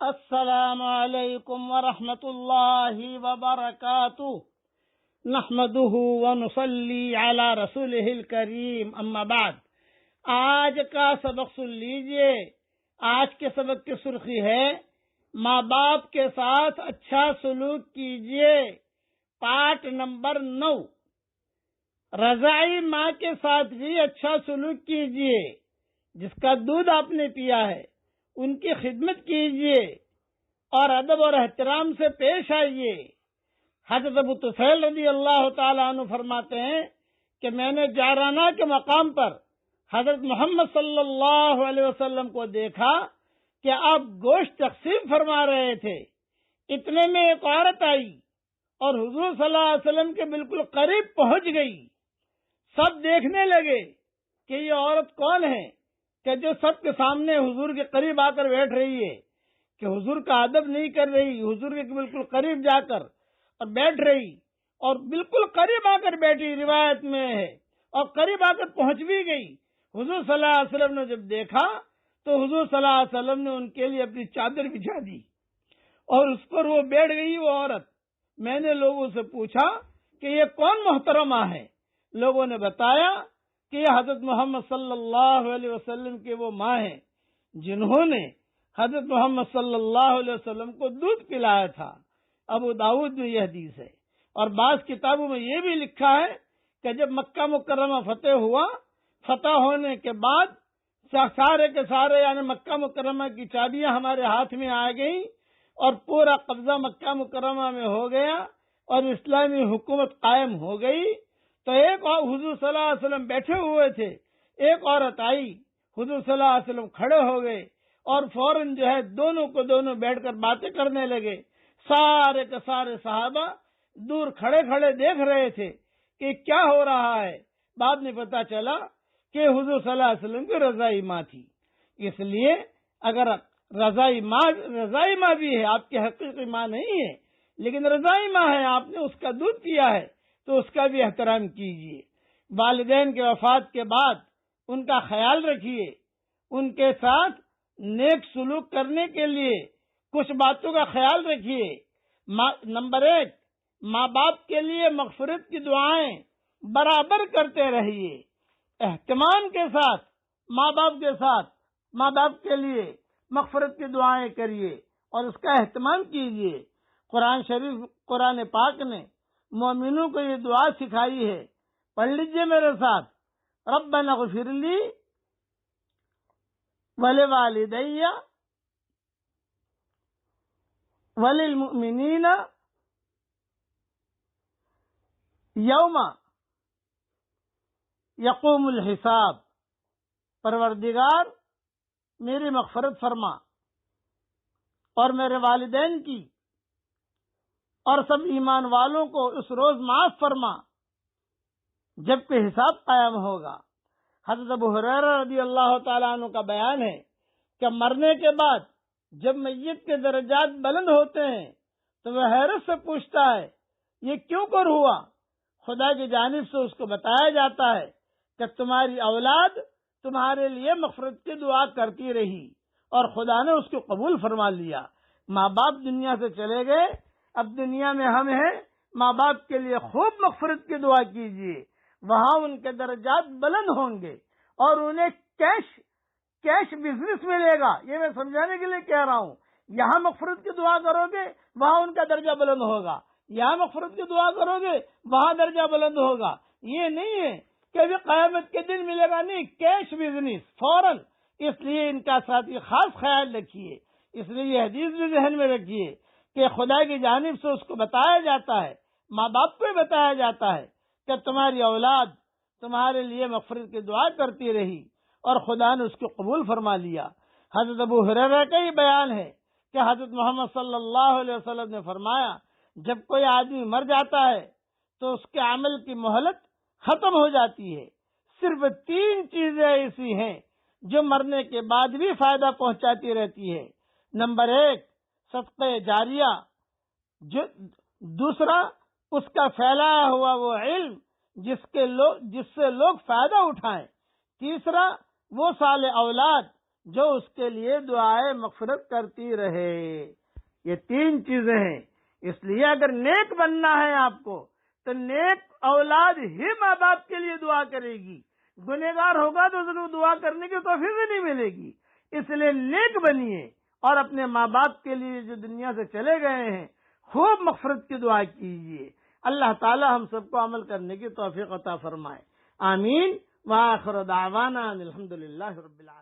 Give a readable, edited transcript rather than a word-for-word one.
السلام علیکم ورحمۃ اللہ وبرکاتہ نحمده ونصلی علی رسولہ الکریم اما بعد۔ آج کا سبق سن لیجئے۔ آج کے سبق کی سرخی ہے ماں باپ کے ساتھ اچھا سلوک کیجئے، پارٹ نمبر 9۔ رضاعی ماں کے ساتھ بھی اچھا سلوک کیجئے، جس کا دودھ آپ نے پیا ہے ان کی خدمت کیجئے اور ادب اور احترام سے پیش آئیے۔ حضرت ابو طفیل رضی اللہ تعالیٰ عنہ فرماتے ہیں کہ میں نے جارانہ کے مقام پر حضرت محمد صلی اللہ علیہ وسلم کو دیکھا کہ آپ گوشت تقسیم فرما رہے تھے۔ اتنے میں ایک عورت آئی اور حضور صلی اللہ علیہ وسلم کے بالکل قریب پہنچ گئی۔ سب دیکھنے لگے کہ یہ عورت کون ہے کہ جو سب کے سامنے حضور کے قریب آ کر بیٹھ رہی ہے، کہ حضور کا ادب نہیں کر رہی، حضور کے بالکل قریب جا کر اور بیٹھ رہی، اور بالکل قریب آ کر بیٹھی، روایت میں ہے، اور قریب آ کر پہنچ بھی گئی۔ حضور صلی اللہ علیہ وسلم نے جب دیکھا تو حضور صلی اللہ علیہ وسلم نے ان کے لیے اپنی چادر بچھا دی اور اس پر وہ بیٹھ گئی وہ عورت۔ میں نے لوگوں سے پوچھا کہ یہ کون محترمہ ہے؟ لوگوں نے بتایا کہ یہ حضرت محمد صلی اللہ علیہ وسلم کے وہ ماں ہیں جنہوں نے حضرت محمد صلی اللہ علیہ وسلم کو دودھ پلایا تھا۔ ابو داؤد میں یہ حدیث ہے، اور بعض کتابوں میں یہ بھی لکھا ہے کہ جب مکہ مکرمہ فتح ہوا، فتح ہونے کے بعد سارے کے سارے یعنی مکہ مکرمہ کی چابیاں ہمارے ہاتھ میں آ گئیں اور پورا قبضہ مکہ مکرمہ میں ہو گیا اور اسلامی حکومت قائم ہو گئی۔ تو ایک اور حضور صلی اللہ علیہ وسلم بیٹھے ہوئے تھے، ایک عورت آئی، حضور صلی اللہ علیہ وسلم کھڑے ہو گئے اور فوراً جو ہے دونوں کو دونوں بیٹھ کر باتیں کرنے لگے۔ سارے کے سارے صحابہ دور کھڑے کھڑے دیکھ رہے تھے کہ کیا ہو رہا ہے۔ بعد میں پتا چلا کہ حضور صلی اللہ علیہ وسلم کی رضاعی ماں تھی۔ اس لیے اگر رضاعی ماں بھی ہے، آپ کی حقیقی ماں نہیں ہے لیکن رضاعی ماں ہے، آپ نے اس کا دودھ پیا ہے تو اس کا بھی احترام کیجیے۔ والدین کے وفات کے بعد ان کا خیال رکھیے، ان کے ساتھ نیک سلوک کرنے کے لیے کچھ باتوں کا خیال رکھیے۔ نمبر 1، ماں باپ کے لیے مغفرت کی دعائیں برابر کرتے رہیے۔ اہتمام کے ساتھ ماں باپ کے لیے مغفرت کی دعائیں کریے اور اس کا اہتمام کیجیے۔ قرآن پاک نے مومنوں کو یہ دعا سکھائی ہے، پڑھ لیجئے میرے ساتھ۔ ربنا اغفر لی ولوالدی وللمؤمنین یوم یقوم الحساب۔ پروردگار میری مغفرت فرما اور میرے والدین کی اور سب ایمان والوں کو اس روز معاف فرما جب کہ حساب قائم ہوگا۔ حضرت ابو ہریرہ رضی اللہ تعالیٰ عنہ کا بیان ہے کہ مرنے کے بعد جب میت کے درجات بلند ہوتے ہیں تو وہ حیرت سے پوچھتا ہے یہ کیوں کر ہوا؟ خدا کی جانب سے اس کو بتایا جاتا ہے کہ تمہاری اولاد تمہارے لیے مغفرت کی دعا کرتی رہی اور خدا نے اس کو قبول فرما لیا۔ ماں باپ دنیا سے چلے گئے، اب دنیا میں ہم ہیں، ماں باپ کے لیے خوب مغفرت کی دعا کیجیے، وہاں ان کے درجات بلند ہوں گے اور انہیں کیش بزنس ملے گا۔ یہ میں سمجھانے کے لیے کہہ رہا ہوں، یہاں مغفرت کی دعا کرو گے وہاں ان کا درجہ بلند ہوگا، یہاں مغفرت کی دعا کرو گے وہاں درجہ بلند ہوگا۔ یہ نہیں ہے کہ ابھی قیامت کے دن ملے گا، نہیں، کیش بزنس فوراً۔ اس لیے ان کا ساتھ خاص خیال رکھیے، اس لیے یہ حدیث بھی ذہن میں رکھیے کہ خدا کی جانب سے اس کو بتایا جاتا ہے، ماں باپ کو بتایا جاتا ہے کہ تمہاری اولاد تمہارے لیے مغفرت کی دعا کرتی رہی اور خدا نے اس کو قبول فرما لیا۔ حضرت ابو ہریرہ کا ہی بیان ہے کہ حضرت محمد صلی اللہ علیہ وسلم نے فرمایا جب کوئی آدمی مر جاتا ہے تو اس کے عمل کی مہلت ختم ہو جاتی ہے، صرف 3 چیزیں ایسی ہیں جو مرنے کے بعد بھی فائدہ پہنچاتی رہتی ہے۔ نمبر 1، صدقہ جاریہ، دوسرا اس کا پھیلایا ہوا وہ علم جس سے لوگ فائدہ اٹھائیں، تیسرا وہ صالح اولاد جو اس کے لیے دعائے مغفرت کرتی رہے۔ یہ 3 چیزیں ہیں۔ اس لیے اگر نیک بننا ہے آپ کو تو نیک اولاد ہی ماں باپ کے لیے دعا کرے گی، گنہگار ہوگا تو ضرور دعا کرنے کی توفیق ہی نہیں ملے گی۔ اس لیے نیک بنیے اور اپنے ماں باپ کے لیے جو دنیا سے چلے گئے ہیں خوب مغفرت کی دعا کیجیے۔ اللہ تعالی ہم سب کو عمل کرنے کی توفیق عطا فرمائے، آمین۔ وآخر دعوانا الحمدللہ رب العالمین۔